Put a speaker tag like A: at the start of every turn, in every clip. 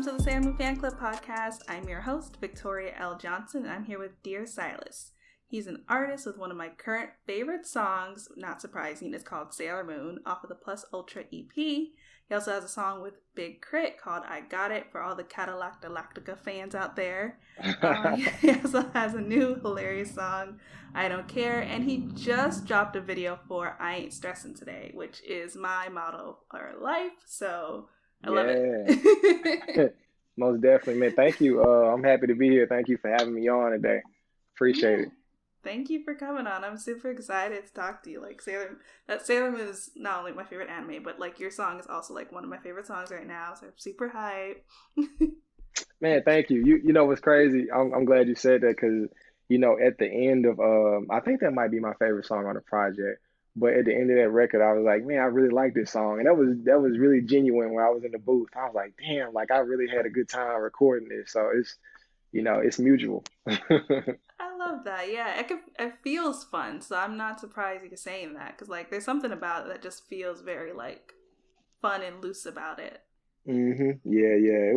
A: to the Sailor Moon Fan Club podcast. I'm your host, Victoria L. Johnson, and I'm here with dear Silas. He's an artist with one of my current favorite songs, not surprising, it's called Sailor Moon, off of the Plus Ultra EP. He also has a song with Big Crit called I Got It for all the Cadillac Galactica fans out there. He also has a new hilarious song, I Don't Care, and he just dropped a video for I Ain't Stressing Today, which is my motto for life, so I love it.
B: Most definitely, man. Thank you. I'm happy to be here. Thank you for having me on today. Appreciate it.
A: Thank you for coming on. I'm super excited to talk to you. Like Sailor Moon is not only my favorite anime, but like your song is also like one of my favorite songs right now. So I'm super hype.
B: Man, thank you. You know what's crazy? I'm glad you said that because at the end of I think that might be my favorite song on the project. But at the end of that record, I was like, man, I really like this song, and that was really genuine when I was in the booth. I was like, damn, like I really had a good time recording this. So it's mutual.
A: I love that. Yeah, it feels fun. So I'm not surprised you're saying that because like there's something about it that just feels very like fun and loose about it.
B: Yeah.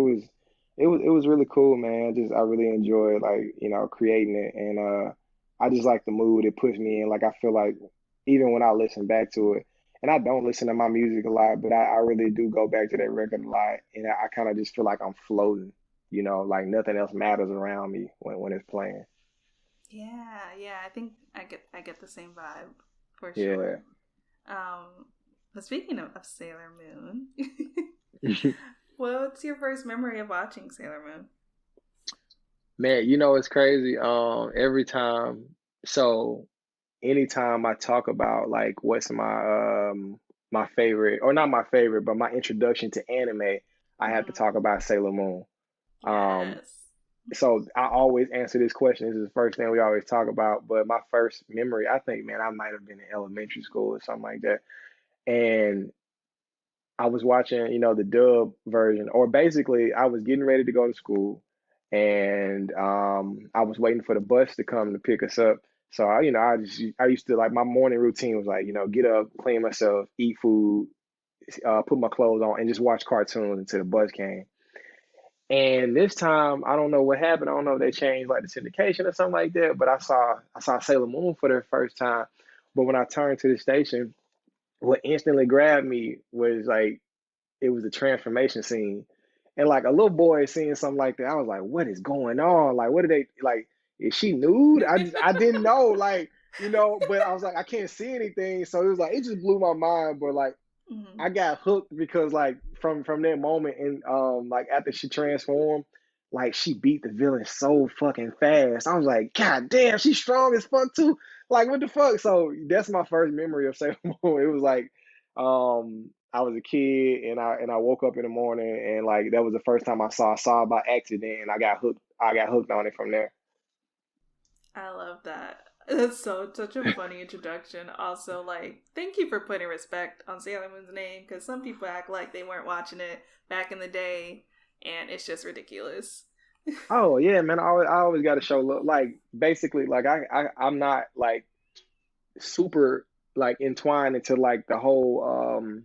B: It was really cool, man. I really enjoyed like creating it, and I just like the mood it puts me in. Like I feel like even when I listen back to it, and I don't listen to my music a lot, but I really do go back to that record a lot, and I kind of just feel like I'm floating. Like nothing else matters around me when it's playing.
A: Yeah. I think I get the same vibe for
B: Yeah.
A: sure. But speaking of Sailor Moon, what's your first memory of watching Sailor Moon?
B: Man, it's crazy. Anytime I talk about like what's my favorite, or not my favorite, but my introduction to anime, I have to talk about Sailor Moon. Um,
A: Yes.
B: so I always answer this question. This is the first thing we always talk about. But my first memory, I think, man, I might have been in elementary school or something like that. And I was watching, the dub version, or basically I was getting ready to go to school, and I was waiting for the bus to come to pick us up. So I used to like my morning routine was like, get up, clean myself, eat food, put my clothes on, and just watch cartoons until the bus came. And this time, I don't know what happened. I don't know if they changed like the syndication or something like that. But I saw Sailor Moon for the first time. But when I turned to the station, what instantly grabbed me was like it was a transformation scene. And like a little boy seeing something like that, I was like, what is going on? Like, what are they like? Is she nude? I didn't know, like, but I was like, I can't see anything. So it was like, it just blew my mind. But like, I got hooked because like from that moment, and like after she transformed, like she beat the villain so fucking fast. I was like, God damn, she's strong as fuck too. Like what the fuck? So that's my first memory of Sailor Moon. It was like I was a kid, and I woke up in the morning, and like that was the first time I saw it by accident, and I got hooked on it from there.
A: I love that. That's such a funny introduction. Also, like, thank you for putting respect on Sailor Moon's name, because some people act like they weren't watching it back in the day, and it's just ridiculous.
B: Oh yeah, man. I always got to show love. Like basically, like I'm not like super like entwined into like the whole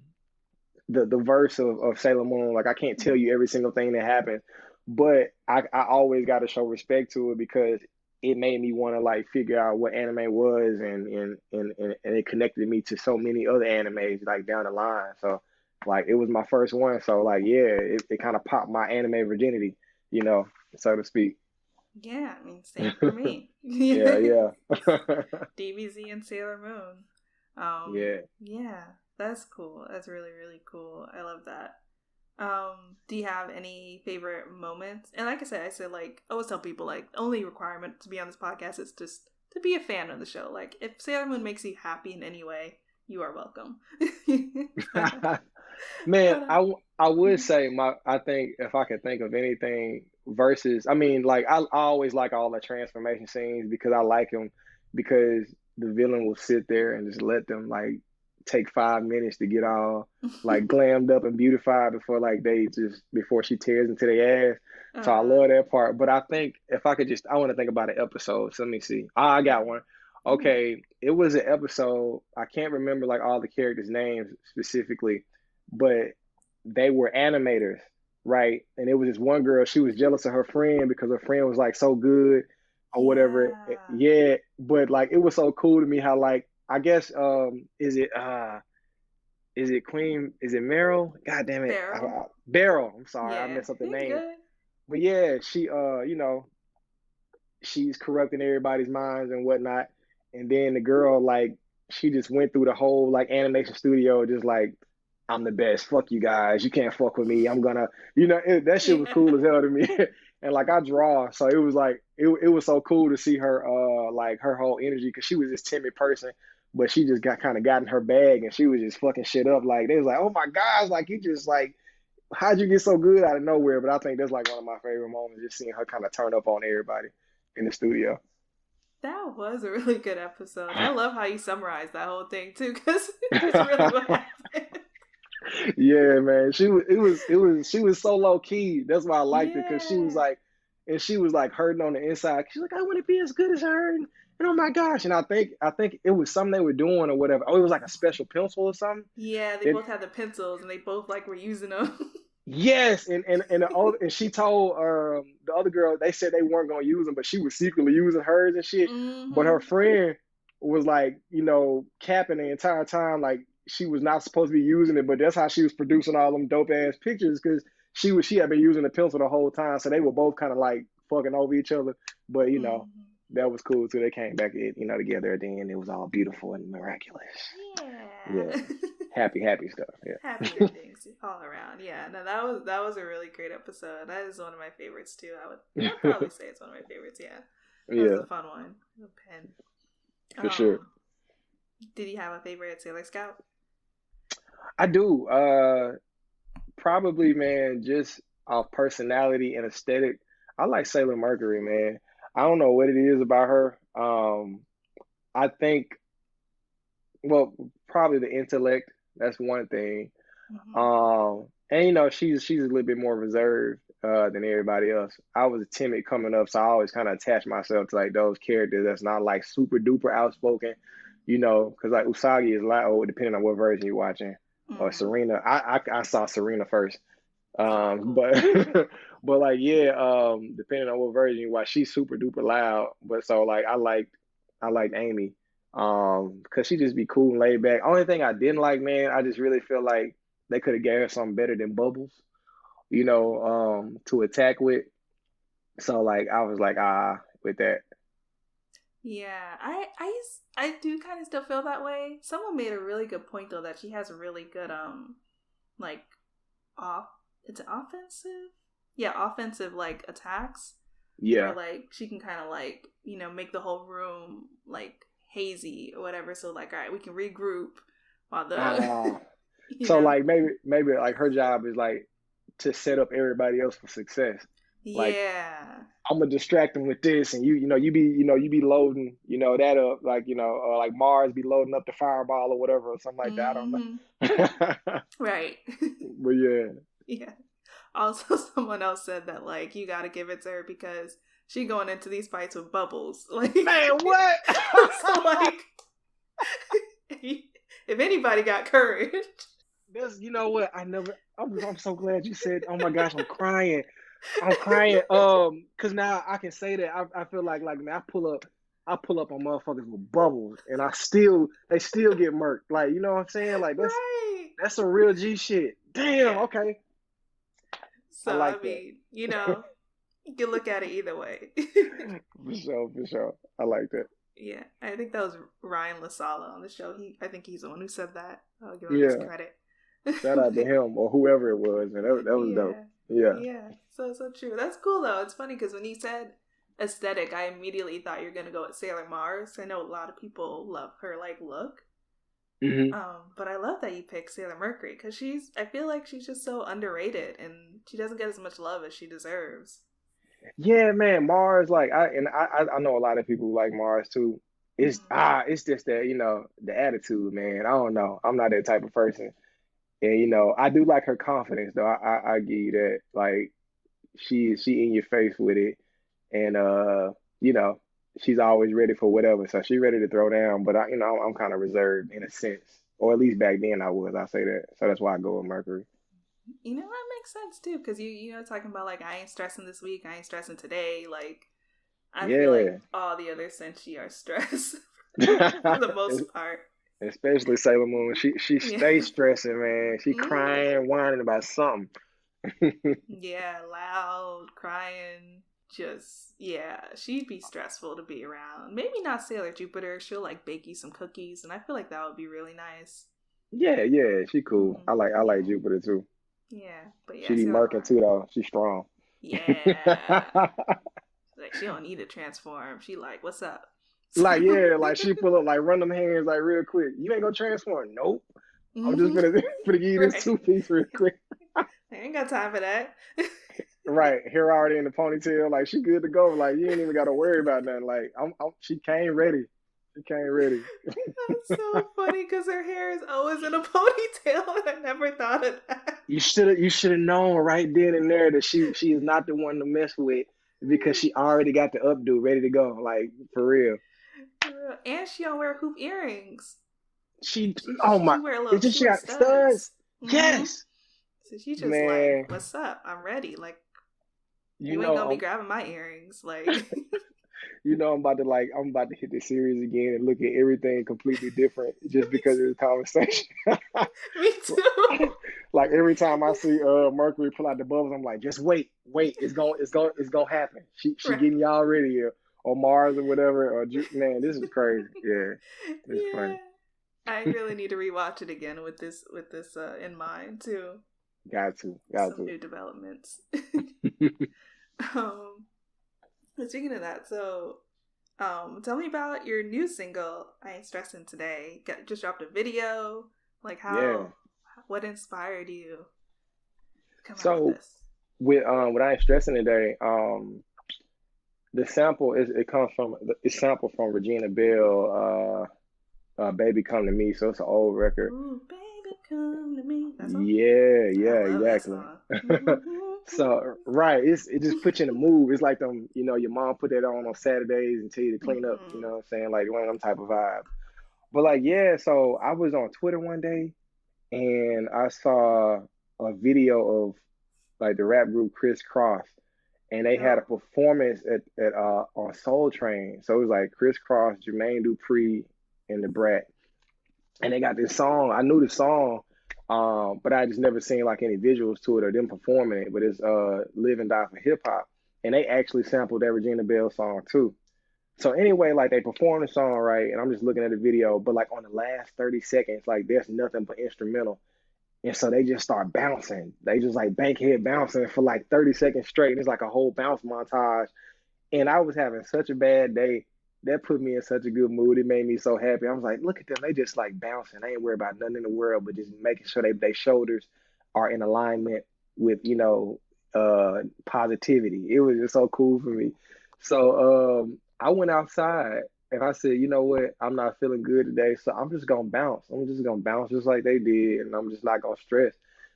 B: the verse of Sailor Moon. Like I can't tell you every single thing that happened, but I always got to show respect to it because it made me want to like figure out what anime was, and it connected me to so many other animes like down the line. So like it was my first one. So like yeah, it kind of popped my anime virginity, you know, so to speak.
A: Yeah, I mean, same for me.
B: Yeah.
A: DBZ and Sailor Moon.
B: Yeah.
A: Yeah, that's cool. That's really, really cool. I love that. Do you have any favorite moments? And like I said like I always tell people like the only requirement to be on this podcast is just to be a fan of the show. Like if Sailor Moon makes you happy in any way, you are welcome.
B: Man,
A: But,
B: I would say I think if I could think of anything versus, I mean, like I always like all the transformation scenes because I like them because the villain will sit there and just let them like take 5 minutes to get all like glammed up and beautified before she tears into their ass. So I love that part. But I think if I could I want to think about an episode. So let me see. I got one. Okay, it was an episode. I can't remember like all the characters' names specifically, but they were animators. right? And it was this one girl, she was jealous of her friend because her friend was like so good or whatever.
A: Yeah.
B: Yeah, but like it was so cool to me how like I guess is it Queen? Is it Meryl? God damn it.
A: Beryl.
B: Beryl. I'm sorry. I
A: Yeah.
B: messed up the
A: You're
B: name.
A: good.
B: But yeah, she she's corrupting everybody's minds and whatnot. And then the girl, like, she just went through the whole like animation studio, just like, I'm the best. Fuck you guys. You can't fuck with me. I'm gonna, that shit was
A: Yeah.
B: cool as hell to me. And like I draw, so it was like it was so cool to see her like her whole energy because she was this timid person, but she just got in her bag and she was just fucking shit up. Like they was like, oh my gosh, like you just like how'd you get so good out of nowhere? But I think that's like one of my favorite moments, just seeing her kind of turn up on everybody in the studio.
A: That was a really good episode. I love how you summarized that whole thing too, because it's really what happened.
B: Yeah, man. She was so low key. That's why I liked it because
A: Yeah.
B: she was like hurting on the inside. She's like, I want to be as good as her, and oh my gosh. And I think it was something they were doing or whatever. Oh, it was like a special pencil or something.
A: Yeah, they
B: It
A: both had the pencils and they both like were using them.
B: Yes, and she told the other girl they said they weren't gonna use them, but she was secretly using hers and shit. But her
A: Hmm.
B: friend was like, capping the entire time, like she was not supposed to be using it, but that's how she was producing all them dope ass pictures because she had been using the pencil the whole time, so they were both kind of like fucking over each other. But
A: Hmm.
B: that was cool too. They came back, together at the end. It was all beautiful and miraculous. Yeah,
A: Yeah.
B: happy stuff.
A: Happy endings all around. Yeah, no, that was a really great episode. That is one of my favorites too. I'd
B: Yeah.
A: probably say it's one of my favorites. Yeah, that was
B: Yeah,
A: a fun one. The pen.
B: for sure.
A: Did you have a favorite Sailor Scout?
B: I do. Probably, man, just off personality and aesthetic. I like Sailor Mercury, man. I don't know what it is about her. I think, well, probably the intellect. That's one thing.
A: Hmm.
B: And she's a little bit more reserved than everybody else. I was timid coming up, so I always kind of attach myself to like those characters that's not like super duper outspoken, because like Usagi is loud, depending on what version you're watching. Or
A: Hmm.
B: Serena, I saw Serena first,
A: Oh, cool.
B: but but like yeah, depending on what version you watch, she's super duper loud. But so like I liked Amy, because she just be cool and laid back. Only thing I didn't like, man, I just really feel like they could have gave her something better than Bubbles, to attack with. So like I was like with that.
A: Yeah, I do kind of still feel that way. Someone made a really good point though that she has really good like off it's offensive. Yeah, offensive like attacks where
B: Yeah.
A: like she can kind of like, make the whole room like hazy or whatever. So like, all right, we can regroup while the
B: Uh,
A: you
B: so
A: know.
B: like maybe like her job is like to set up everybody else for success. Like
A: Yeah.
B: I'm gonna distract them with this, and you be loading, that up, like like Mars be loading up the fireball or whatever or something like that. I don't
A: Mhm.
B: know.
A: Right.
B: But yeah,
A: Yeah. Also, someone else said that like you got to give it to her because she going into these fights with bubbles. Like,
B: man, what?
A: so like, if anybody got courage,
B: That's what I never. I'm so glad you said. Oh my gosh, I'm crying. I'm crying. Cause now I can say that I feel like man, I pull up on motherfuckers with bubbles, and they still get murked. Like you know what I'm saying? Like
A: right?
B: that's some real G shit. Damn.
A: Yeah.
B: Okay, I
A: So I
B: like that.
A: mean, you can look at it either way.
B: For sure, for sure. I like that.
A: Yeah, I think that was Ryan LaSala on the show. I think he's the one who said that. I'll give him his
B: Yeah.
A: credit.
B: Shout out to him or whoever it was, and that was dope.
A: Yeah,
B: Yeah.
A: yeah. So true. That's cool though. It's funny because when you said aesthetic, I immediately thought you're gonna go with Sailor Mars. I know a lot of people love her like look.
B: Hmm.
A: But I love that you picked Sailor Mercury because I feel like she's just so underrated and she doesn't get as much love as she deserves.
B: Yeah, man. Mars, like I know a lot of people who like Mars too.
A: Mm-hmm.
B: It's just that the attitude, man. I don't know. I'm not that type of person, and I do like her confidence though. I give you that. Like she in your face with it, and you know she's always ready for whatever. So she's ready to throw down. But I'm kind of reserved in a sense, or at least back then I was. I say that. So that's why I go with Mercury.
A: You know, that makes sense too, because you know, talking about like, I ain't stressing this week, I ain't stressing today. Like, I feel like
B: Yeah.
A: all the other Senshi are stressed for the most part.
B: Especially Sailor Moon. She
A: Yeah.
B: stays stressing, man. She
A: Mm.
B: crying, whining about something.
A: Yeah, loud, crying. Just, yeah, she'd be stressful to be around. Maybe not Sailor Jupiter. She'll like bake you some cookies, and I feel like that would be really nice.
B: Yeah, yeah, she cool. I like
A: Yeah,
B: Jupiter too.
A: yeah, but
B: She
A: yeah,
B: be
A: Sailor
B: murking
A: Moon.
B: too though. She's strong.
A: Yeah, like she don't need to transform. She like, what's up?
B: Like, yeah, like she pull up, like run them hands like real quick. You ain't gonna transform. Nope. I'm just
A: Hmm.
B: gonna gonna give you this
A: Right.
B: 2 piece real quick.
A: I ain't got time for that.
B: Right, hair already in the ponytail. Like she good to go. Like you ain't even gotta worry about nothing. Like she came ready. She came ready.
A: That's so funny because her hair is always in a ponytail, and I never thought of that.
B: You should have known right then and there that she is not the one to mess with because she already got the updo ready to go. Like for real.
A: And she don't wear hoop earrings.
B: She
A: She
B: oh my,
A: she wear little
B: it's just
A: she
B: she
A: wear
B: got studs.
A: studs. Mm-hmm.
B: Yes,
A: So she just like,
B: man.
A: what's up? I'm ready. Like,
B: You
A: you ain't
B: know
A: gonna be grabbing my earrings. Like,
B: I'm about to hit the series again and look at everything completely different just
A: me
B: because of this conversation.
A: me too.
B: Like every time I see Mercury pull out the bubbles, I'm like, just wait, it's gonna happen. She
A: Right.
B: getting y'all ready here, or Mars or whatever, or man, this is crazy. Yeah, it's
A: Yeah.
B: funny.
A: I really need to rewatch it again with this in mind too.
B: Got
A: Some
B: to.
A: new developments. um, but speaking of that, so tell me about your new single, I Ain't Stressing Today. Just dropped a video. Like,
B: Yeah.
A: what inspired you to come out with
B: So
A: this?
B: with I ain't stressing today, the sample is it comes from it's sampled from Regina Bell, "Baby Come to Me." So it's an old record.
A: Ooh, baby, come to me. That song?
B: Yeah,
A: I
B: yeah,
A: love that
B: exactly.
A: song.
B: So right, it just puts you in the mood. It's like them, your mom put that on Saturdays and tell you to clean up. You know what I'm saying? Like one of them type of vibes. But like, yeah. So I was on Twitter one day and I saw a video of like the rap group Criss Cross, and they had a
A: Oh,
B: performance at on Soul Train. So it was like Criss Cross, Jermaine Dupri, and the Brat, and they got this song. I knew the song, but I just never seen like any visuals to it or them performing it. But it's "Live and Die for Hip Hop," and they actually sampled that Regina Bell song too. So anyway, like they performed the song right, and I'm just looking at the video, but like on the last 30 seconds, like there's nothing but instrumental. And so they just start bouncing. They just like bankhead bouncing for like 30 seconds straight. And it's like a whole bounce montage. And I was having such a bad day. That put me in such a good mood. It made me so happy. I was like, look at them. They just like bouncing. They ain't worried about nothing in the world, but just making sure their shoulders are in alignment with, positivity. It was just so cool for me. So I went outside and I said, you know what? I'm not feeling good today. So I'm just gonna bounce. I'm just gonna bounce just like they did, and I'm just not gonna stress.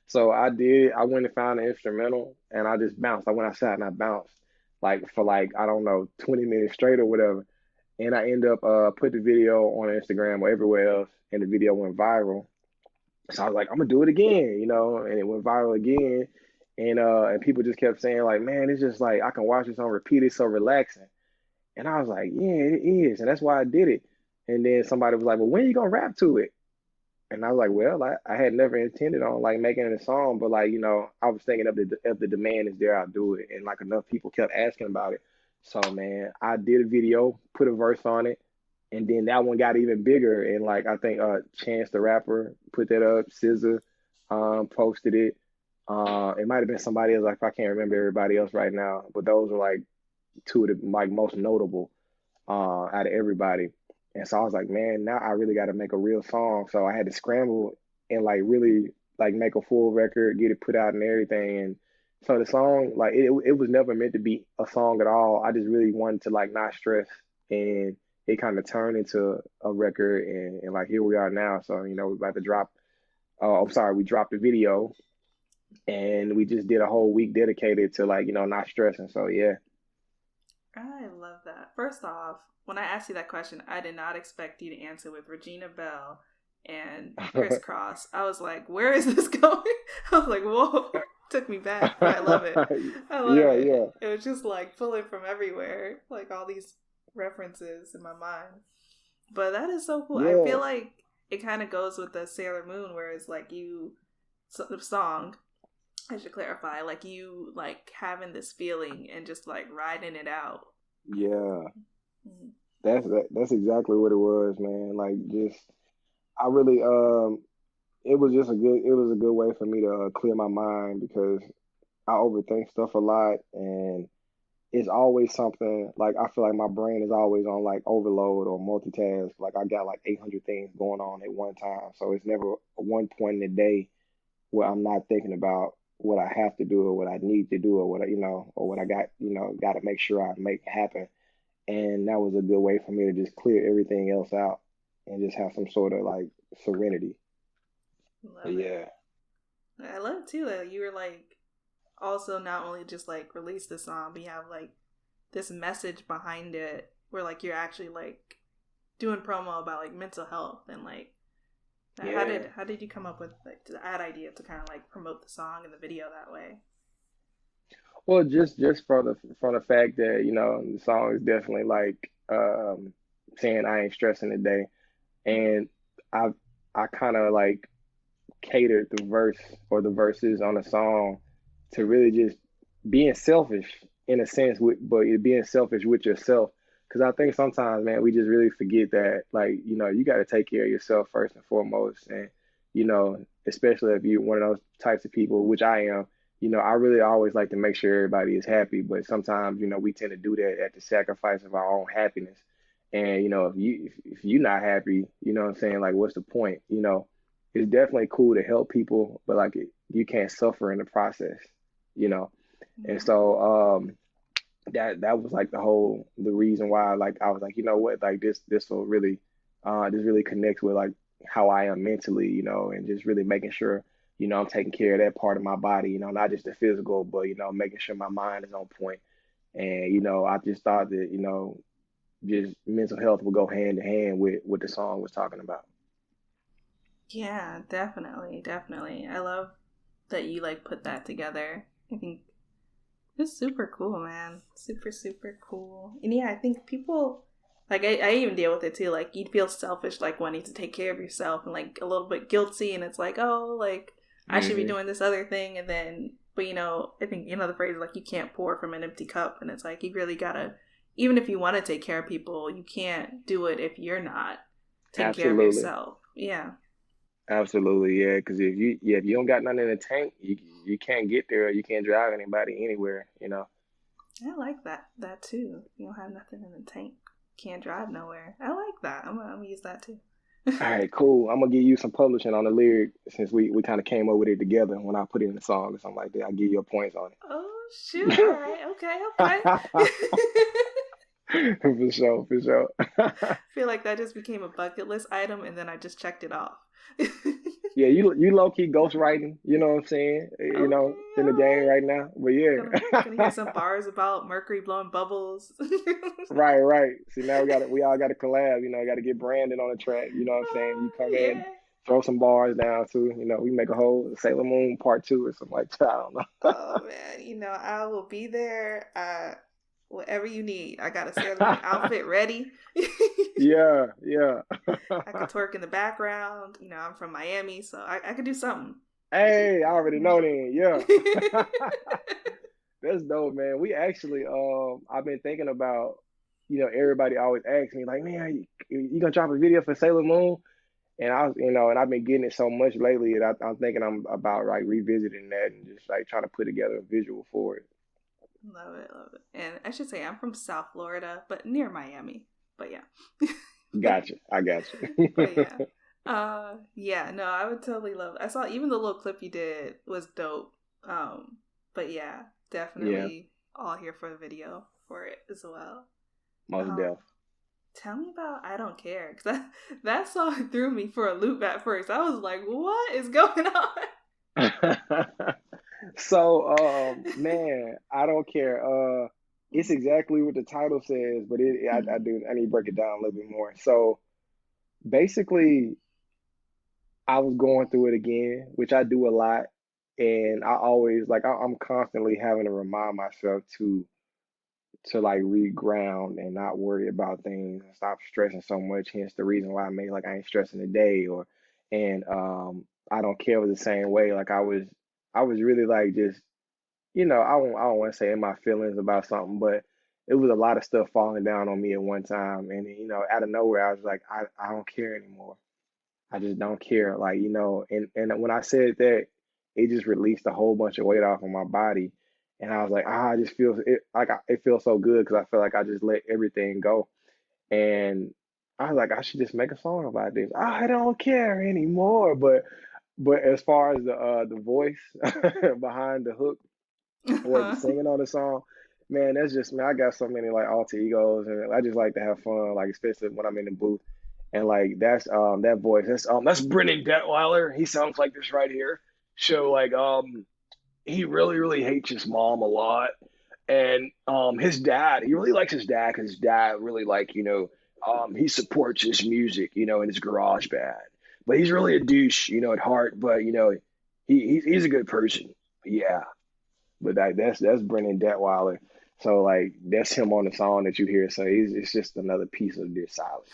B: So I did. I went and found an instrumental and I just bounced. I went outside and I bounced like for like I don't know 20 minutes straight or whatever. And I end up put the video on Instagram or everywhere else, and the video went viral. So I was like, I'm gonna do it again, and it went viral again. And people just kept saying like, man, it's just like I can watch this on repeat. It's so relaxing. And I was like, yeah, it is, and that's why I did it. And then somebody was like, well, when you gonna rap to it? And I was like, well, I had never intended on like making it a song, but like, I was thinking of the demand is there, I'll do it. And like enough people kept asking about it. So man, I did a video, put a verse on it, and then that one got even bigger. And like I think Chance the Rapper put that up, SZA posted it. It might have been somebody else, like I can't remember everybody else right now, but those were like two of the like most notable out of everybody. And so I was like, man, now I really got to make a real song. So I had to scramble and like really like make a full record, get it put out and everything. And so the song, like it was never meant to be a song at all. I just really wanted to like not stress, and it kind of turned into a record. And like here we are now. So we're about to drop. I'm sorry, we dropped the video, and we just did a whole week dedicated to like not stressing. So yeah.
A: I love that. First off, when I asked you that question, I did not expect you to answer with Regina Bell and Crisscross. I was like, where is this going? I was like, whoa. Took me back, but I love it. I love
B: Yeah,
A: it.
B: yeah,
A: It was just like pulling from everywhere, like all these references in my mind. But that is so cool. I
B: yeah,
A: feel like it kind of goes with the Sailor Moon, where it's like the song, I should clarify, like you like having this feeling and just like riding it out.
B: yeah.
A: Mm-hmm.
B: That's exactly what it was, man. Like just I really it was just it was a good way for me to clear my mind because I overthink stuff a lot and it's always something like I feel like my brain is always on like overload or multitask. Like I got like 800 things going on at one time. So it's never one point in the day where I'm not thinking about what I have to do or what I need to do or what or what I got, got to make sure I make happen. And that was a good way for me to just clear everything else out and just have some sort of like serenity. But
A: Love it.
B: yeah,
A: I love too that you were like also not only just like release the song, but you have like this message behind it where like you're actually like doing promo about like mental health and like
B: yeah.
A: how did you come up with like that idea to kind of like promote the song and the video that way?
B: Well, just from the fact that the song is definitely like saying I ain't stressing today, and I I kind of like catered the verse or the verses on the song to really just being selfish in a sense, but you're being selfish with yourself. Because I think sometimes, man, we just really forget that, like, you got to take care of yourself first and foremost. And, especially if you're one of those types of people, which I am, I really always like to make sure everybody is happy. But sometimes, we tend to do that at the sacrifice of our own happiness. And, if you're not happy, you know what I'm saying? Like, what's the point? It's definitely cool to help people, but like you can't suffer in the process, you know. And
A: Yeah.
B: so that was like the reason why like I was like, you know what, like this will really this really connects with like how I am mentally, and just really making sure, I'm taking care of that part of my body, not just the physical, but making sure my mind is on point. And I just thought that, just mental health would go hand in hand with what the song was talking about.
A: Yeah, definitely, definitely. I love that you like put that together. I think it's super cool, man. Super, super cool. And yeah, I think people like I even deal with it too. Like you'd feel selfish like wanting to take care of yourself and like a little bit guilty and it's like, oh, like I should be
B: Hmm.
A: doing this other thing and then but I think the phrase like you can't pour from an empty cup and it's like you really gotta even if you want to take care of people, you can't do it if you're not taking care of
B: Absolutely.
A: yourself. Yeah.
B: Absolutely, yeah. Because if you don't got nothing in the tank, you can't get there. You can't drive anybody anywhere.
A: I like that too. You don't have nothing in the tank. Can't drive nowhere. I like that. I'm gonna use that too.
B: All right, cool. I'm gonna give you some publishing on the lyric since we kind of came up with it together when I put it in the song or something like that. I'll give you points on
A: Oh shoot! All
B: it.
A: right. Okay. Okay.
B: For sure, for sure.
A: Feel like that just became a bucket list item, and then I just checked it off.
B: Yeah, you low key ghostwriting. You know what I'm saying?
A: Okay.
B: In the
A: All
B: game
A: right.
B: right now. But
A: Gonna hear some
B: yeah.
A: bars about Mercury blowing bubbles.
B: Right, right. See, now we all got to collab. Got to get Brandon on the track. You know what I'm saying? You come in,
A: Yeah.
B: throw some bars down too. We make a whole Sailor Moon part two or something like that. I don't
A: Oh man, I will be there. Whatever you need. I got a Sailor Moon
B: know.
A: outfit ready.
B: Yeah, yeah.
A: I could twerk in the background. I'm from Miami, so I could do something.
B: Hey, I already
A: Yeah.
B: know then. Yeah. That's dope, man. We actually, I've been thinking about, everybody always asks me like, man, you gonna drop a video for Sailor Moon? And and I've been getting it so much lately that I'm thinking I'm about like revisiting that and just like trying to put together a visual for it.
A: Love it, love it. And I should say I'm from South Florida, but near Miami. But yeah.
B: Gotcha. I got you.
A: But yeah. Yeah, no, I would totally love it. I saw even the little clip you did was dope. But yeah,
B: Yeah,
A: definitely all here for the video for it as well.
B: most
A: Um,
B: deaf.
A: Tell me about I Don't Care because that song threw me for a loop at first. I was like, what is going on?
B: So, man, I don't care. It's exactly what the title says, but I need to break it down a little bit more. So basically, I was going through it again, which I do a lot, and I always like I'm constantly having to remind myself to like reground and not worry about things and stop stressing so much. Hence the reason why I made like I ain't stressing today or and I don't care was the same way. Like I was really like just I don't want to say in my feelings about something, but it was a lot of stuff falling down on me at one time, and out of nowhere I was like I don't care anymore. I just don't care. Like, and when I said that, it just released a whole bunch of weight off of my body. And I was like, I just feel it like it feels so good because I feel like I just let everything go. And I was like, I should just make a song about this. I don't care anymore. But as far as the voice behind the hook or the
A: Uh-huh.
B: singing on the song, man, that's just man. I got so many like alter egos, and I just like to have fun, like especially when I'm in the booth. And like that's that voice, that's Brennan Detweiler. He sounds like this right here. So like he really hates his mom a lot, and his dad, he really likes his dad because his dad really like he supports his music, in his garage band. But he's really a douche, at heart. But he's a good person. Yeah, but that's Brennan Detweiler. So like that's him on the song that you hear. So it's just another piece of this Silas.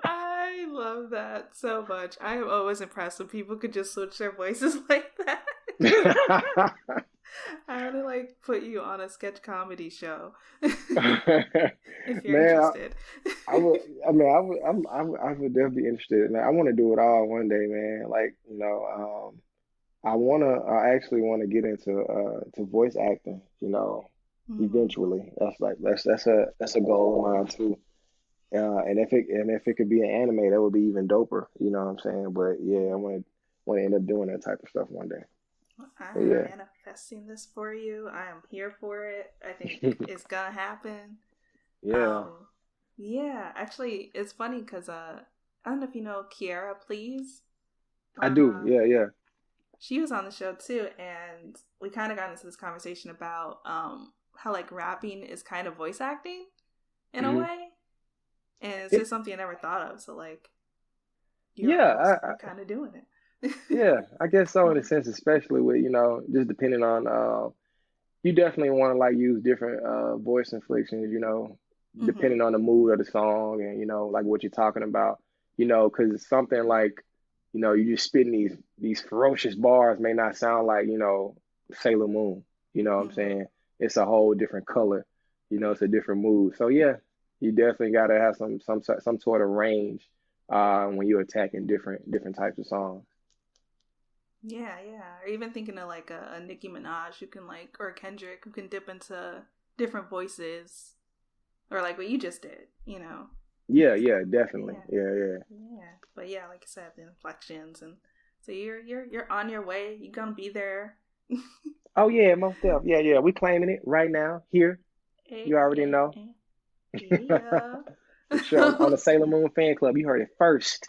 A: I love that so much. I am always impressed when people could just switch their voices like that. I want to like put you on a sketch comedy show if you're
B: Man,
A: interested.
B: I would. I mean, I would definitely be interested. Man, I want to do it all one day, man. Like I actually want to get into to voice acting.
A: Hmm.
B: Eventually. That's a goal of mine too. And if it could be an anime, that would be even doper. You know what I'm saying? But yeah, I want to end up doing that type of stuff one day.
A: I
B: But
A: am
B: yeah,
A: manifesting this for you. I am here for it. I think it's gonna happen.
B: yeah,
A: Um, yeah, actually, it's funny because I don't know if you know Kiara, please.
B: I do.
A: Uh,
B: Yeah, yeah.
A: she was on the show too, and we kind of got into this conversation about how like rapping is kind of voice acting in a
B: hmm
A: way, and it's
B: It,
A: just something I never thought of. So like, you're
B: yeah,
A: almost you're kind of doing it.
B: yeah. I guess so in a sense, especially with just depending on you definitely want to like use different voice inflections,
A: Hmm.
B: depending on the mood of the song and like what you're talking about, because it's something like, you just spitting these ferocious bars may not sound like, Sailor Moon, you know what I'm
A: Hmm.
B: saying? It's a whole different color, it's a different mood. So yeah, you definitely got to have some sort of range when you're attacking different types of songs.
A: Yeah, yeah. Or even thinking of like a Nicki Minaj who can like, or Kendrick who can dip into different voices, or like what you just did.
B: Yeah,
A: So
B: yeah, definitely.
A: yeah,
B: Yeah, yeah.
A: yeah. But yeah, like I said, the inflections and so you're on your way. You're gonna be there.
B: Oh yeah, most definitely. Yeah, yeah. We claiming it right now here.
A: Eh,
B: You already
A: eh,
B: know.
A: eh. Yeah.
B: For sure. On the Sailor Moon fan club, you heard it first.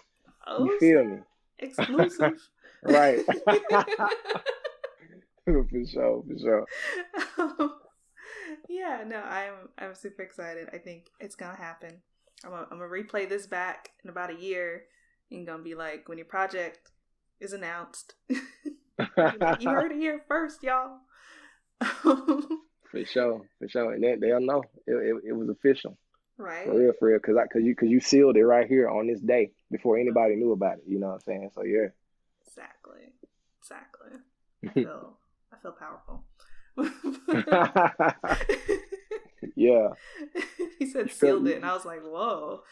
B: You
A: Oh
B: feel me?
A: snap! Exclusive.
B: Right. For sure, for sure.
A: Yeah, no, I'm super excited. I think it's gonna happen. I'm gonna replay this back in about a year and gonna be like, when your project is announced, be like, you heard it here first, y'all.
B: For sure, for sure. And they'll know it was official.
A: Right?
B: For real. Cause you sealed it right here on this day before anybody knew about it. You know what I'm saying? So yeah.
A: Exactly. Exactly. I feel powerful.
B: Yeah.
A: He said
B: You feel
A: sealed it, and I was like, whoa.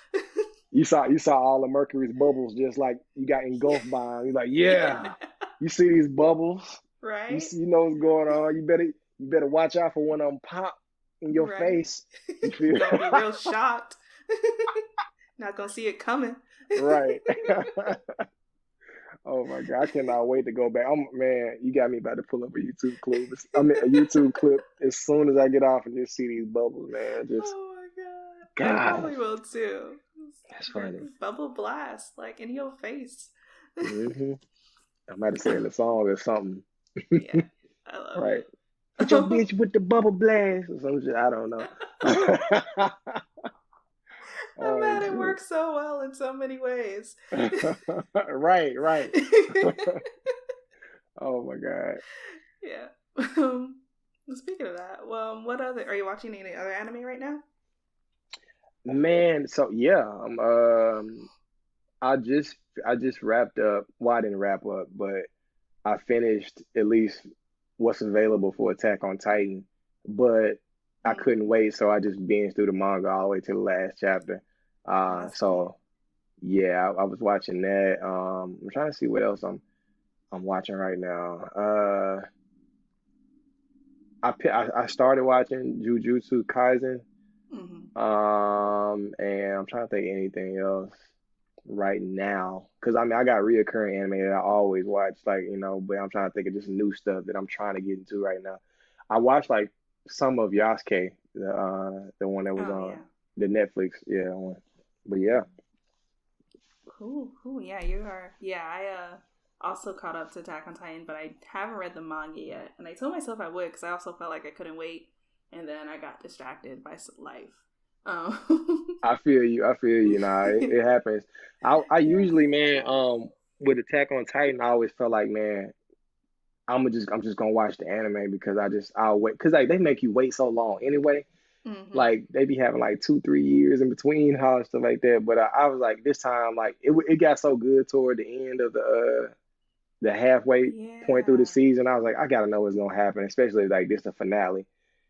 B: you saw all the Mercury's bubbles just like you got engulfed by them. You're like,
A: Yeah.
B: yeah. You see these bubbles? You
A: Right?
B: see, you know what's going on. You better watch out for one of them pop in your
A: Right.
B: face. You feel
A: Gonna be real shocked. Not gonna see it coming.
B: right? Oh my God, I cannot wait to go back. Man, you got me about to pull up a YouTube clip. I mean, a YouTube clip as soon as I get off and just see these bubbles, man. Just
A: Oh my god. I
B: God,
A: probably will too.
B: that's funny.
A: Bubble blast, like in your face.
B: hmm I might have said in the song or something,
A: Yeah, I love
B: right?
A: it.
B: Hit your bitch with the bubble blast or some shit. I don't know.
A: I'm
B: Oh
A: mad it
B: shit.
A: works so well in so many ways.
B: Right, right. Oh my God.
A: Yeah. Speaking of that, well, what other are you watching any other anime right now?
B: Man, so yeah, I just I just wrapped up. Well, I didn't wrap up, but I finished at least what's available for Attack on Titan. But I couldn't
A: Mm,
B: wait, so I just binged through the manga all the way to the last chapter.
A: that's good.
B: So yeah, I was watching that. I'm trying to see what else I'm watching right now. I started watching Jujutsu Kaisen.
A: Mm-hmm.
B: And I'm trying to think of anything else right now. Because I mean, I got reoccurring anime that I always watch, like, but I'm trying to think of just new stuff that I'm trying to get into right now. I watched like some of Yasuke, the one that was
A: Oh
B: on
A: yeah.
B: the Netflix, yeah, one. But yeah,
A: Cool, cool. Yeah, you are. Yeah, I also caught up to Attack on Titan, but I haven't read the manga yet. And I told myself I would because I also felt like I couldn't wait, and then I got distracted by life.
B: I feel you. I feel you. Nah, it happens. I
A: Yeah.
B: usually, man, with Attack on Titan, I always felt like, man, I'm just gonna watch the anime because I'll wait because like they make you wait so long anyway.
A: Mm-hmm.
B: Like they be having like 2 3 years in between how and stuff like that. But I was like this time like it got so good toward the end of the halfway point through the
A: Yeah.
B: season. I was like I gotta know what's gonna happen, especially like this the finale.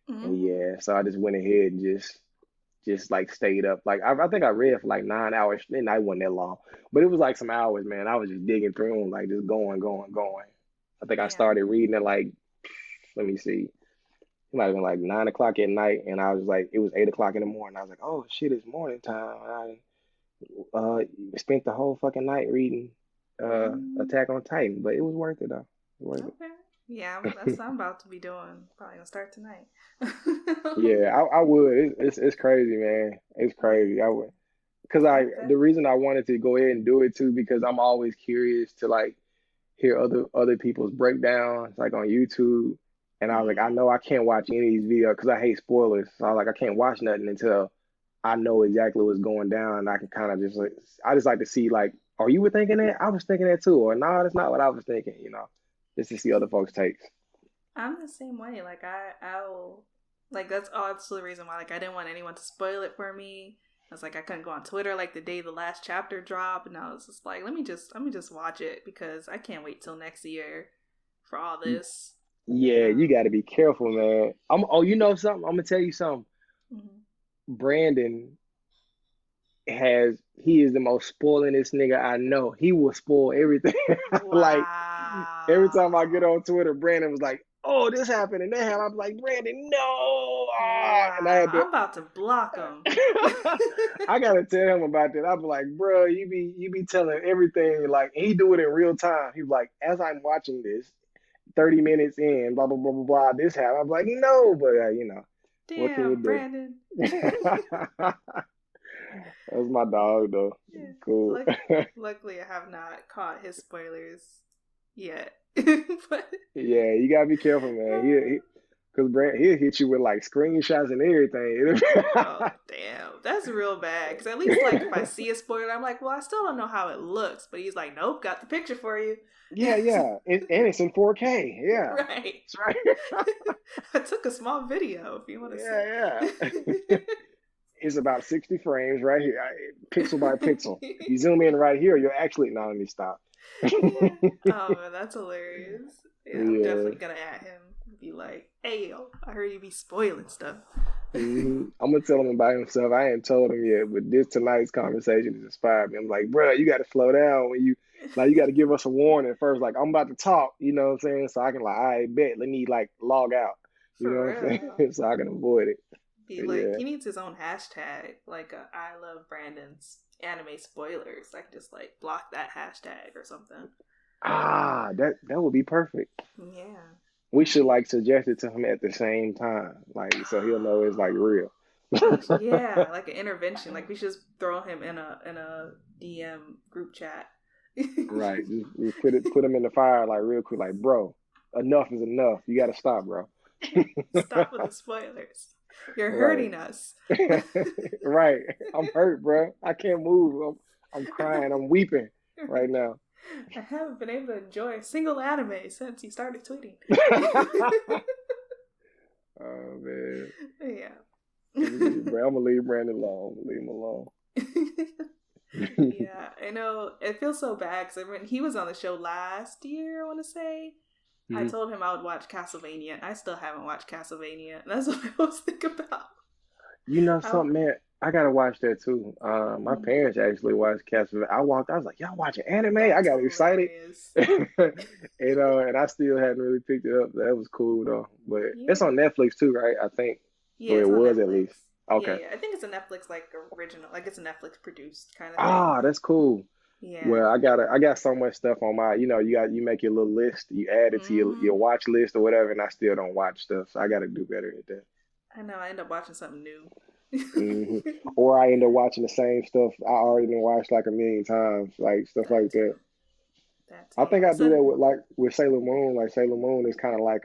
B: And
A: Mm-hmm.
B: yeah, so I just went ahead and just like stayed up. Like I think I read for like 9 hours. And I wasn't that long, but it was like some hours, man. I was just digging through them, like just going. I think I
A: Yeah.
B: started reading at like let me see. It might have been like 9 o'clock at night, and I was like, it was 8 o'clock in the morning. I was like, oh shit, it's morning time. I spent the whole fucking night reading
A: Mm-hmm.
B: Attack on Titan, but it was worth it though. Worth
A: Okay. Yeah, that's what I'm about to be doing. Probably gonna start tonight.
B: Yeah, I would. It's crazy, man. It's
A: Yeah.
B: crazy. I would, because
A: I
B: the
A: bet.
B: reason I wanted to go ahead and do it too because I'm always curious to like hear other people's breakdowns like on YouTube. And I was like, I
A: Mm.
B: know I can't watch any of these videos because I hate spoilers. So I was like, I can't watch nothing until I know exactly what's going down. And I can kind of just like, I just like to see like, are you thinking that? I was thinking that too. Or no, that's not what I was thinking, just to see other folks' takes.
A: I'm the same way. Like I'll like that's also the reason why like I didn't want anyone to spoil it for me. I was like I couldn't go on Twitter like the day the last chapter dropped, and I was just like, let me just watch it because I can't wait till next year for all this.
B: Yeah, you got to be careful, man. Oh, you know something? I'm gonna tell you something.
A: Mhm.
B: Brandon he is the most spoilingest nigga I know. He will spoil everything. Like every time I get
A: Wow.
B: on Twitter, Brandon was like, "Oh, this happened and that happened." I'm like, "Brandon, no!" And I
A: Wow.
B: had to,
A: I'm about to block him.
B: I gotta tell him about that. I'm like, "Bro, you be telling everything like and he do it in real time." He's like, "As I'm watching this, 30 minutes in, blah blah blah blah blah, this happened." I'm like, "No, but what can you
A: Damn,
B: do?"
A: Brandon.
B: That's my dog though.
A: Yeah.
B: Cool.
A: Luck- Luckily, I have not caught his spoilers yet. But
B: Yeah, you gotta be careful, man. Cause Brand he'll hit you with like screenshots and everything.
A: oh damn, that's real bad. Because at least like if I see a spoiler, I'm like, well, I still don't know how it looks. But he's like, nope, got the picture for you.
B: Yeah, yeah, and it's in 4K. Yeah,
A: Right.
B: that's right.
A: I took a small video if you want to
B: Yeah,
A: see.
B: yeah. It's about 60 frames right here, pixel by pixel. If you zoom in right here, you'll actually. No, let me stop.
A: Yeah. Oh man, that's hilarious. Yeah, I'm
B: Yeah.
A: definitely gonna at him. Be like, hey yo, I heard you be spoiling stuff.
B: I'm gonna tell him about himself. I ain't told him yet, but this tonight's conversation has inspired me. I'm like, bro, you got to slow down when you got to give us a warning first. Like, I'm about to talk, you know what I'm saying? So I can like, I bet, let me like log out, you know
A: For
B: what I'm
A: real.
B: saying? So I can avoid it.
A: Be
B: But
A: like,
B: yeah.
A: he needs his own hashtag, like I love Brandon's anime spoilers. I can just like block that hashtag or something.
B: That would be perfect.
A: Yeah.
B: We should like suggest it to him at the same time, like so he'll know it's like real.
A: Yeah, like an intervention. Like we should just throw him in a DM group chat.
B: Right. Just put him in the fire like real quick, like, bro, enough is enough. You gotta stop, bro.
A: Stop with the spoilers. You're
B: Right.
A: hurting us.
B: Right. I'm hurt, bro. I can't move. I'm crying. I'm weeping right now.
A: I haven't been able to enjoy a single anime since you started tweeting.
B: Oh man.
A: Yeah.
B: I'm gonna leave Brandon alone. Leave him alone.
A: Yeah, I know. It feels so bad because when he was on the show last year, I want to say, I
B: Mhm.
A: told him I would watch Castlevania. I still haven't watched Castlevania. That's what I was thinking about.
B: You know
A: I,
B: something, man? I gotta watch that too. My
A: mm,
B: parents actually watched Castlevania. I was like, y'all watching anime? I
A: that's
B: got excited.
A: hilarious.
B: And I still hadn't really picked it up. That was cool though. But it's
A: Yeah.
B: on Netflix too, right? I think.
A: Yeah,
B: Or it
A: it's on
B: was at
A: Netflix.
B: least.
A: Yeah,
B: Okay.
A: yeah. I think it's a Netflix like original, like it's a Netflix produced kind of thing.
B: Ah, that's cool.
A: Yeah.
B: Well, I got so much stuff on my, you make your little list, you add it to your
A: Mm-hmm.
B: watch list or whatever, and I still don't watch stuff. So I gotta do better at that.
A: I know. I end up watching something new.
B: hmm Or I end up watching the same stuff I already been watched like a million times, like stuff
A: That
B: like that.
A: too. That
B: I
A: too.
B: think I do
A: So.
B: that with Sailor Moon. Like Sailor Moon is kind of like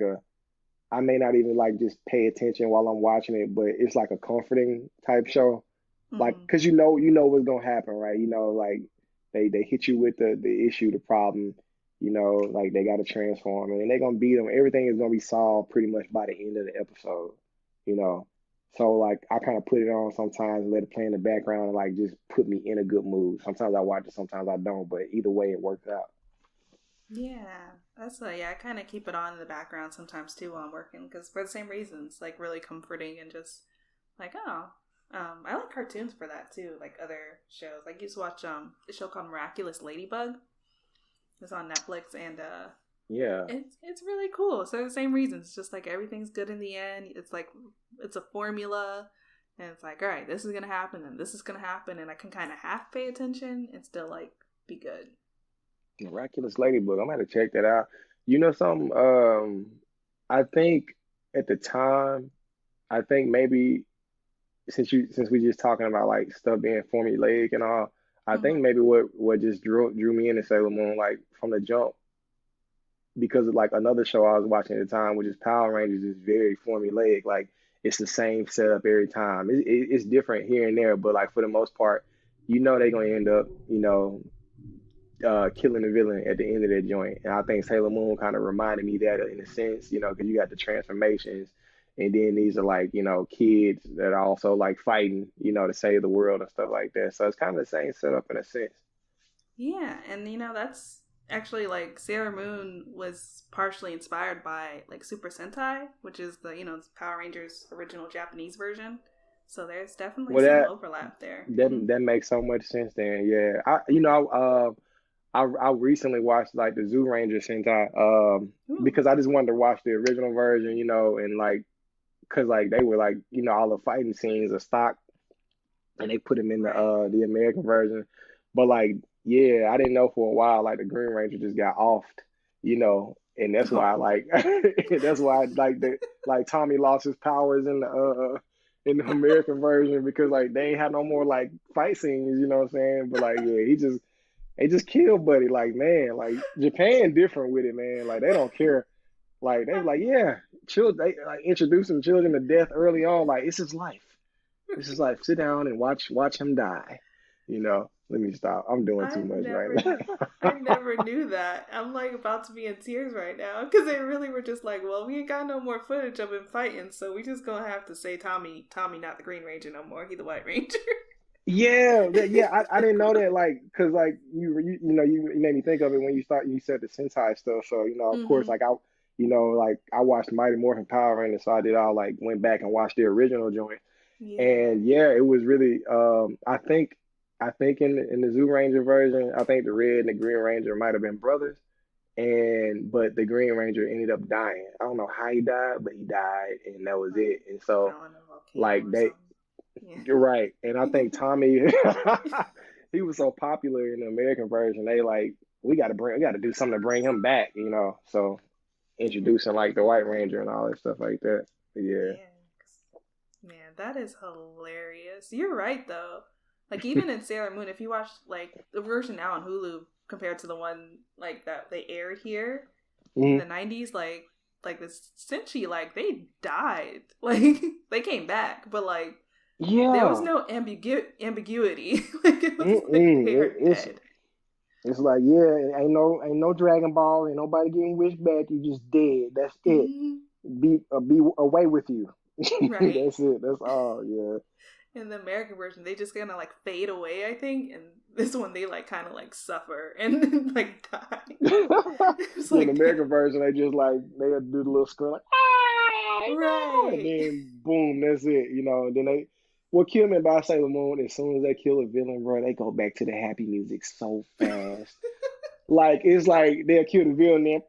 B: I may not even like just pay attention while I'm watching it, but it's like a comforting type show. Like,
A: Mm-hmm.
B: cause you know what's gonna happen, right? You know, like they hit you with the issue, the problem. You know, like they got to transform, and they're gonna beat them. Everything is gonna be solved pretty much by the end of the episode. You know, so like I kind of put it on sometimes and let it play in the background and like just put me in a good mood. Sometimes I watch it, sometimes I don't, but either way it works out.
A: Yeah, that's yeah. I kind of keep it on in the background sometimes too while I'm working because for the same reasons, like really comforting and just like oh, I like cartoons for that too. Like other shows, like you used to watch a show called Miraculous Ladybug. It's on Netflix and
B: Yeah.
A: it's really cool. So the same reasons, it's just like everything's good in the end. It's like it's a formula, and it's like all right, this is gonna happen and this is gonna happen, and I can kind of half pay attention and still like be good.
B: Miraculous Ladybug. I'm gonna check that out. You know something? I think at the time, I think maybe since we just talking about like stuff being formulaic and all, I think
A: Mm-hmm.
B: maybe what just drew me into Sailor Moon like from the jump because of like another show I was watching at the time, which is Power Rangers, is very formulaic. Like it's the same setup every time. It's different here and there, but like for the most part, you know they're gonna end up, killing the villain at the end of that joint. And I think Sailor Moon kind of reminded me that in a sense, because you got the transformations, and then these are like, kids that are also like fighting, to save the world and stuff like that. So it's kind of the same setup in a sense.
A: Yeah, and that's actually like Sailor Moon was partially inspired by like Super Sentai, which is the Power Rangers original Japanese version. So there's definitely
B: Well,
A: some overlap there. Mm-hmm.
B: that makes so much sense then. Yeah, I recently watched like the Zoo Ranger Sentai
A: Ooh,
B: because I just wanted to watch the original version, and like because like they were like all the fighting scenes are stock and they put him in
A: right.
B: the American version. But like, yeah, I didn't know for a while like the Green Ranger just got offed, and that's why
A: Oh,
B: like that's why like the like Tommy lost his powers in the American version because like they ain't had no more like fight scenes, you know what I'm saying? But like yeah, they just killed Buddy. Like man, like Japan different with it, man. Like they don't care. Like they were like, yeah, children. They like introducing children to death early on. Like it's his life. This is like sit down and watch him die. Let me stop. I'm doing
A: I
B: too much right
A: never, I
B: now.
A: never knew that. I'm like about to be in tears right now because they really were just like, well, we ain't got no more footage of him fighting, so we just gonna have to say Tommy, not the Green Ranger no more. He the White Ranger.
B: Yeah. I didn't know that. Like, cause like you made me think of it when you said the Sentai stuff. So of course,
A: Mm-hmm.
B: like I watched Mighty Morphin Power Rangers, so I did all like went back and watched the original joint.
A: Yeah.
B: And yeah, it was really I think in the Zoo Ranger version, I think the Red and the Green Ranger might have been brothers. But the Green Ranger ended up dying. I don't know how he died, but he died and that was
A: Like
B: it. And so
A: fell in a volcano
B: like
A: or
B: they
A: something. Yeah.
B: you're right. And I think Tommy he was so popular in the American version, they like we gotta do something to bring him back, So
A: Yeah.
B: introducing like the White Ranger and all that stuff like that. But yeah.
A: Yeah. Man, that is hilarious. You're right though. Like even in Sailor Moon, if you watch like the version now on Hulu compared to the one like that they aired here in
B: Mhm.
A: the '90s, like like this Senshi, like they died. Like they came back, but like there was
B: Yeah.
A: no ambiguity. Like it was like
B: Mm-mm.
A: they are dead.
B: It's like, yeah, ain't no Dragon Ball, ain't nobody getting wished back. You just dead. That's it.
A: Hmm.
B: Be away with you.
A: Right.
B: That's it. That's all. Yeah.
A: In the American version, they just kind of like fade away, I think, and this one they like kind of like suffer and like die. It's
B: Yeah, the
A: like damn.
B: American version, they just like they'll do the little scream like, ah, no, and
A: Right.
B: then boom, that's it. And then what killed me about Sailor Moon, as soon as they kill a villain, bro, they go back to the happy music so fast. Like it's like they'll kill the villain, then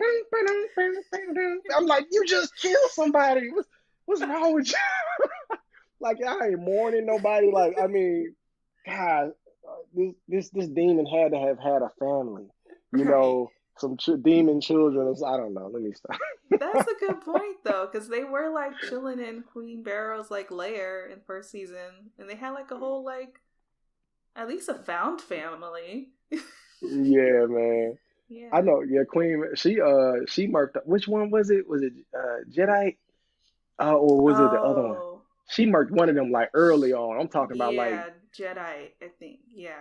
B: I'm like, you just killed somebody. What's wrong with you? Like I ain't mourning nobody. Like I mean, God, this demon had to have had a family.
A: Right.
B: Some demon children. I don't know. Let me stop.
A: That's a good point though, because they were like chilling in Queen Barrow's like lair in first season, and they had like a whole like at least a found family.
B: Yeah, man. I
A: Yeah.
B: know. Yeah, Queen. She marked. Which one was it? Was it Jedi? Or was it the other one?
A: Oh.
B: She marked one of them like early on. I'm talking about like,
A: Yeah, Jedi, I think. Yeah.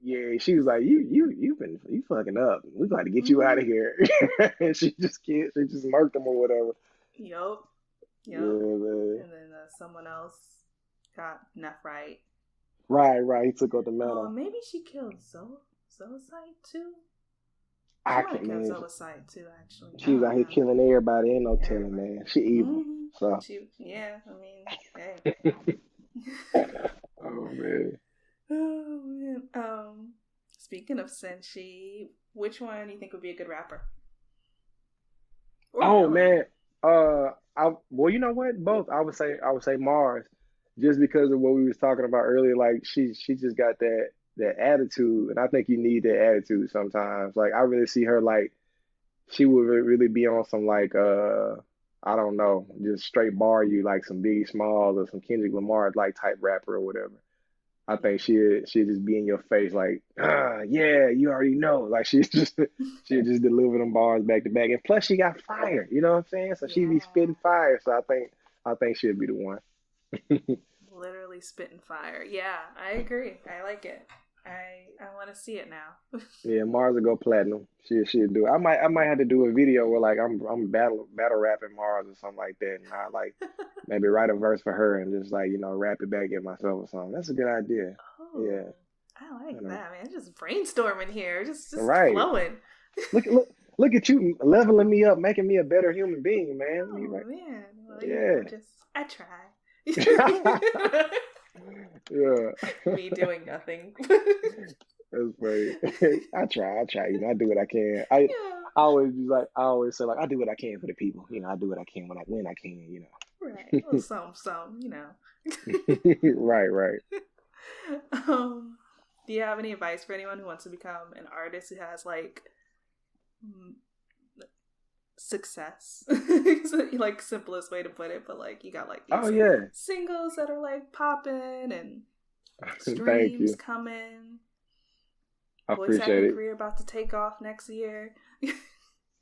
B: yeah. She was like, you fucking up. We got to get you out
A: Mm-hmm.
B: of here. And she just marked them or whatever.
A: Yup. Yup.
B: Yeah, man.
A: And then someone else got Nephrite.
B: Right. He took out the
A: Oh,
B: mantle.
A: maybe she killed Zoisite too? She
B: I
A: might have
B: can't,
A: killed
B: man.
A: Zoisite too, actually. I
B: She was
A: don't
B: out here
A: know.
B: killing everybody. Ain't no telling,
A: Everybody.
B: man. She evil.
A: Mm-hmm.
B: So,
A: Yeah, I mean, hey.
B: oh man.
A: Oh man. Speaking of Senshi, which one do you think would be a good rapper? Or
B: Oh
A: villain?
B: man. Well, you know what? Both. I would say Mars, just because of what we was talking about earlier. Like she just got that attitude, and I think you need that attitude sometimes. Like I really see her like she would really be on some like I don't know, just straight bar you like some Biggie Smalls or some Kendrick Lamar like type rapper or whatever. I think
A: Yeah.
B: she'd just be in your face like, yeah, you already know. Like she'd just deliver them bars back to back. And plus she got fire, you know what I'm saying? So she'd be
A: Yeah.
B: spitting fire. So I think she'd be the one.
A: Literally spitting fire. Yeah, I agree. I like it. I want to see it now.
B: Yeah, Mars will go platinum. She'd do it. I might have to do a video where like I'm battle rapping Mars or something like that, and I like maybe write a verse for her and just like rap it back at myself or something. That's a good idea. Yeah,
A: Oh, I
B: you
A: like
B: know.
A: that, man. Just brainstorming here, just
B: Right.
A: flowing.
B: Look at you leveling me up, making me a better human being, man. You
A: Oh
B: right?
A: man, well
B: Yeah.
A: just I try.
B: Yeah.
A: Me doing nothing.
B: That's funny. I try. I do what I can. I
A: Yeah,
B: I always be like, I always say like, I do what I can for the people. I do what I can when I can.
A: right. Well, some.
B: Right.
A: Do you have any advice for anyone who wants to become an artist who has like mm, success? Like simplest way to put it, but like you got like
B: Oh
A: these
B: yeah.
A: singles that are like popping and
B: Thank
A: streams
B: you.
A: coming.
B: I
A: Voice
B: appreciate
A: acting
B: it.
A: career about to take off next year.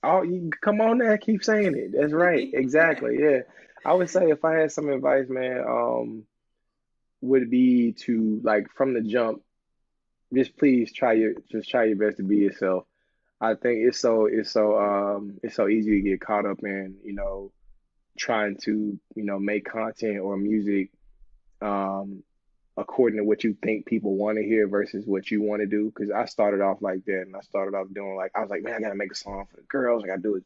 B: Oh, you come on now, keep saying it. That's right.
A: Yeah.
B: Exactly. Yeah. I would say if I had some advice, man, would be to like from the jump, just please try your best to be yourself. I think it's so easy to get caught up in, trying to, make content or music um according to what you think people want to hear versus what you want to do. Because I started off like that, and I started off doing like I was like, man, I gotta make a song for the girls, I gotta do a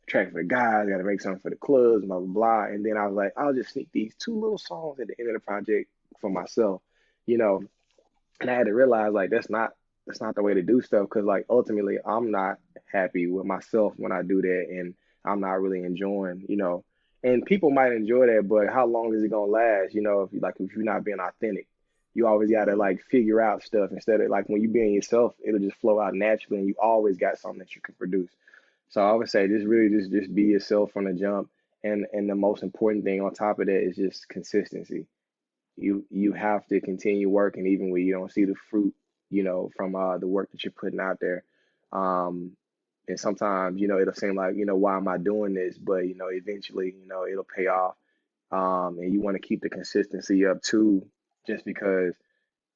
B: track for the guys, I gotta make something for the clubs, blah blah blah. And then I was like, I'll just sneak these two little songs at the end of the project for myself, you know. And I had to realize like that's not the way to do stuff because like ultimately I'm not happy with myself when I do that, and I'm not really enjoying. And people might enjoy that, but how long is it gonna last? If you're not being authentic, you always gotta
A: Mm.
B: like figure out stuff instead of like when you being yourself, it'll just flow out naturally, and you always got something that you can produce. So I would say just really just be yourself from the jump, and the most important thing on top of that is just consistency. You have to continue working even when you don't see the fruit, from the work that you're putting out there. Um, And sometimes, it'll seem like, why am I doing this? But, eventually, it'll pay off. And you want to keep the consistency up too, just because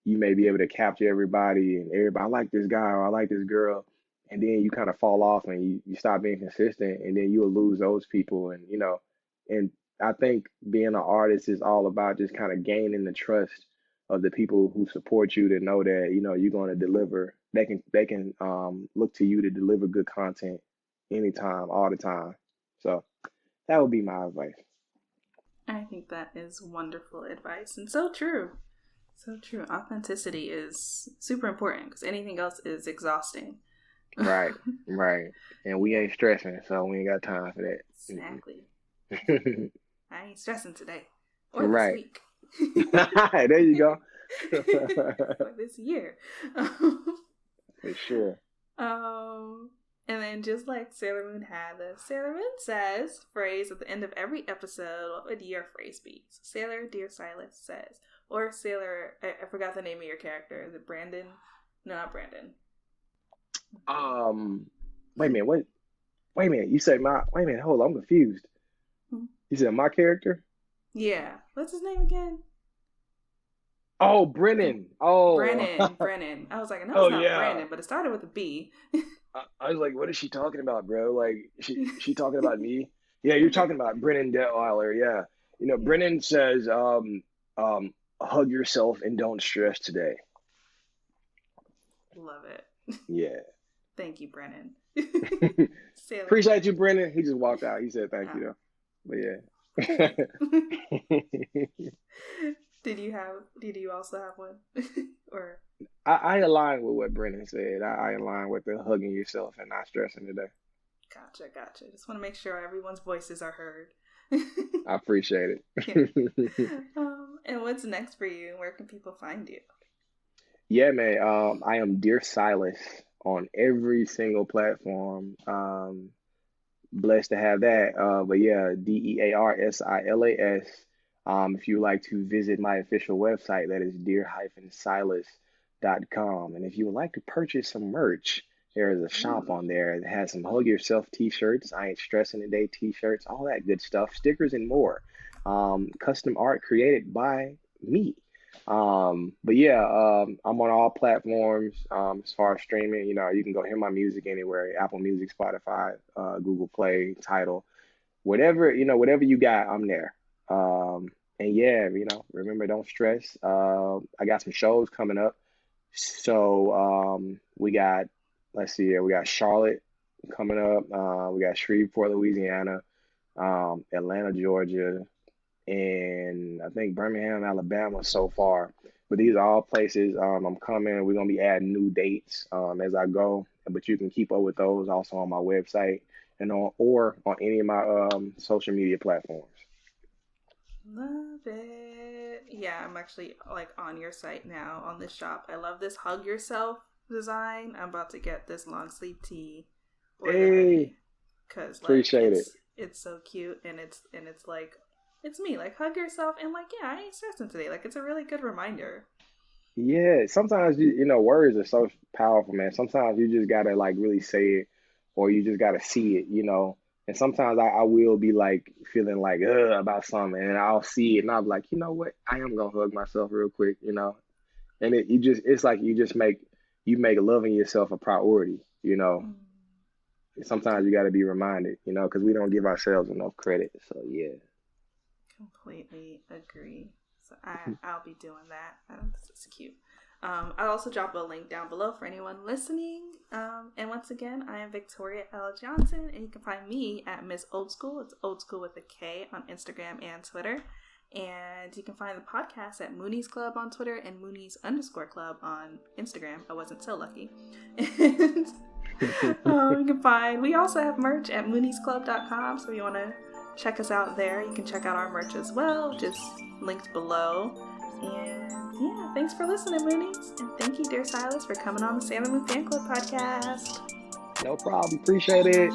B: you may be able to capture everybody and everybody, I like this guy or I like this girl. And then you kind of fall off and you stop being consistent and then you'll lose those people. And I think being an artist is all about just kind of gaining the trust of the people who support you to know that, you're going to deliver. They can look to you to deliver good content anytime, all the time. So that would be my advice.
A: I think that is wonderful advice and so true. So true. Authenticity is super important because anything else is exhausting.
B: Right, right. And we ain't stressing, so we ain't got time for that.
A: Exactly. I ain't stressing today or this
B: Right.
A: week.
B: There you go.
A: Or this year.
B: For sure.
A: And then just like Sailor Moon had, the Sailor Moon says phrase at the end of every episode. What would your phrase be? So Sailor, dear Silas says, or Sailor. I forgot the name of your character. Is it Brandon? No, not Brandon.
B: Wait a minute. What? Wait a minute. You say my? Wait a minute. Hold on. I'm confused. You said my character?
A: Yeah. What's his name again?
B: Oh, Brennan. Oh,
A: Brennan. I was like, I know it's not
B: yeah.
A: Brandon, but it started with a B.
B: I was like, what is she talking about, bro? Like, she talking about me? Yeah, you're talking about Brennan Detweiler. Yeah. Brennan says, hug yourself and don't stress today.
A: Love it.
B: Yeah.
A: Thank you, Brennan.
B: Appreciate you, Brennan. He just walked out. He said thank you, though. But yeah.
A: Did you also have one? Or
B: I align with what Brennan said. I align with the hugging yourself and not stressing today.
A: Gotcha. Just want to make sure everyone's voices are heard.
B: I appreciate it.
A: And what's next for you? Where can people find you?
B: Yeah, man. I am Dear Silas on every single platform. Blessed to have that. But yeah, DearSilas. If you like to visit my official website, that is dear-silas.com. And if you would like to purchase some merch, there is a shop on there that has some Hug Yourself t-shirts, I Ain't Stressing Today t-shirts, all that good stuff, stickers and more. Custom art created by me. But yeah, I'm on all platforms. As far as streaming, you can go hear my music anywhere, Apple Music, Spotify, Google Play, Tidal, whatever you got, I'm there. And yeah, remember, don't stress. I got some shows coming up. So we got, let's see here, we got Charlotte coming up. We got Shreveport, Louisiana, Atlanta, Georgia, and I think Birmingham, Alabama so far. But these are all places I'm coming. We're going to be adding new dates as I go. But you can keep up with those also on my website and or on any of my social media platforms.
A: Love it. Yeah, I'm actually like on your site now on this shop. I love this Hug Yourself design. I'm about to get this long sleeve tee.
B: Hey,
A: because
B: appreciate it.
A: It's so cute and it's like it's me, like hug yourself and like I ain't stressing today. Like it's a really good reminder.
B: Yeah, sometimes words are so powerful, man. Sometimes you just gotta like really say it, or you just gotta see it, And sometimes I will be like feeling like about something, and I'll see it, and I'll be like, you know what, I am gonna hug myself real quick, And it's like you make loving yourself a priority, Sometimes you got to be reminded, because we don't give ourselves enough credit. So yeah.
A: Completely agree. So I'll be doing that. This is cute. I'll also drop a link down below for anyone listening. And once again, I am Victoria L. Johnson, and you can find me at Miss Old School. It's Old School with a K on Instagram and Twitter. And you can find the podcast at Moonies Club on Twitter and Moonies_Club on Instagram. I wasn't so lucky. And we also have merch at mooniesclub.com. So if you want to check us out there, you can check out our merch as well, just linked below. And yeah, thanks for listening, Moonies. And thank you, Dear Silas, for coming on the Sailor Moon Fan Club podcast.
B: No problem. Appreciate it.